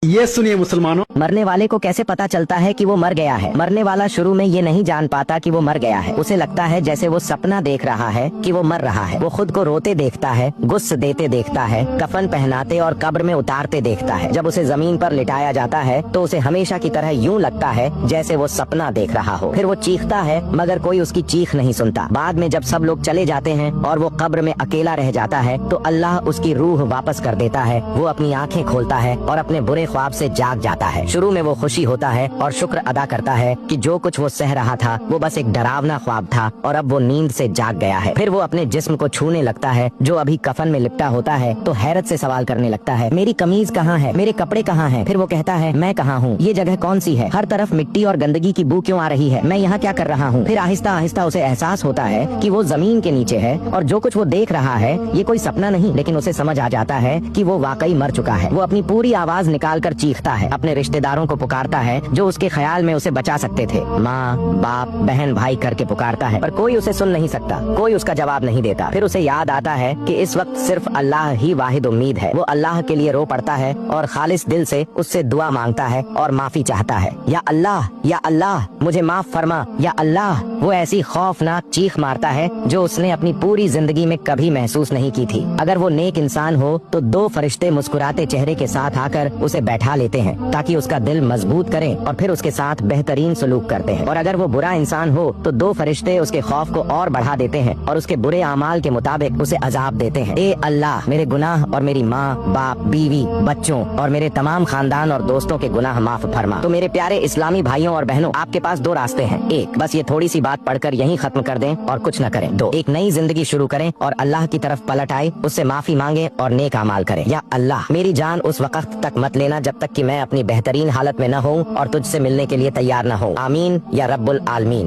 ये सुनिए मुसलमानों, मरने वाले को कैसे पता चलता है कि वो मर गया है? मरने वाला शुरू में ये नहीं जान पाता कि वो मर गया है। उसे लगता है जैसे वो सपना देख रहा है कि वो मर रहा है। वो खुद को रोते देखता है, गुस्स देते देखता है, कफन पहनाते और कब्र में उतारते देखता है। जब उसे जमीन पर लिटाया जाता है तो उसे हमेशा की तरह यूं लगता है जैसे वो सपना देख रहा हो। फिर वो चीखता है मगर कोई उसकी चीख नहीं सुनता। बाद में जब सब लोग चले जाते हैं और वो कब्र में अकेला रह जाता है तो अल्लाह उसकी रूह वापस कर देता है। वो अपनी आंखें खोलता है और अपने बुरे ख्वाब से जाग जाता है। शुरू में वो खुशी होता है और शुक्र अदा करता है कि जो कुछ वो सह रहा था वो बस एक डरावना ख्वाब था और अब वो नींद से जाग गया है। फिर वो अपने जिस्म को छूने लगता है जो अभी कफन में लिपटा होता है तो हैरत से सवाल करने लगता है, मेरी कमीज कहाँ है, मेरे कपड़े कहाँ हैं? फिर वो कहता है, मैं कहाँ हूँ, ये जगह कौन सी है, हर तरफ मिट्टी और गंदगी की बू क्यों आ रही है, मैं यहाँ क्या कर रहा हूँ? फिर आहिस्ता आहिस्ता उसे एहसास होता है कि वो जमीन के नीचे है और जो कुछ वो देख रहा है ये कोई सपना नहीं, लेकिन उसे समझ आ जाता है कि वो वाकई मर चुका है। वो अपनी पूरी आवाज निकाल कर चीखता है, अपने रिश्तेदारों को पुकारता है जो उसके ख्याल में उसे बचा सकते थे। माँ, बाप, बहन, भाई करके पुकारता है पर कोई उसे सुन नहीं सकता, कोई उसका जवाब नहीं देता। फिर उसे याद आता है कि इस वक्त सिर्फ अल्लाह ही वाहिद उम्मीद है। वो अल्लाह के लिए रो पड़ता है और खालिस दिल से उससे दुआ मांगता है और माफी चाहता है। या अल्लाह मुझे माफ फरमा, या अल्लाह। वो ऐसी खौफनाक चीख मारता है जो उसने अपनी पूरी जिंदगी में कभी महसूस नहीं की थी। अगर वो नेक इंसान हो तो दो फरिश्ते मुस्कुराते चेहरे के साथ आकर उसे बैठा लेते हैं ताकि उसका दिल मजबूत करें और फिर उसके साथ बेहतरीन सलूक करते हैं। और अगर वो बुरा इंसान हो तो दो फरिश्ते उसके खौफ को और बढ़ा देते हैं और उसके बुरे आमाल के मुताबिक उसे अजाब देते हैं। ए अल्लाह, मेरे गुनाह और मेरी माँ, बाप, बीवी, बच्चों और मेरे तमाम खानदान और दोस्तों के गुनाह माफ फरमा। तो मेरे प्यारे इस्लामी भाइयों और बहनों, आपके पास दो रास्ते हैं। एक, बस ये थोड़ी सी बात पढ़कर यहीं खत्म कर दें और कुछ न करें। दो, एक नई जिंदगी शुरू करें और अल्लाह की तरफ पलट आए, उससे माफी मांगे और नेक अमाल करें। या अल्लाह, मेरी जान उस वक्त तक मत लेना जब तक कि मैं अपनी बेहतरीन हालत में न हूँ और तुझसे मिलने के लिए तैयार न हूँ। आमीन या रब्बुल आलमीन।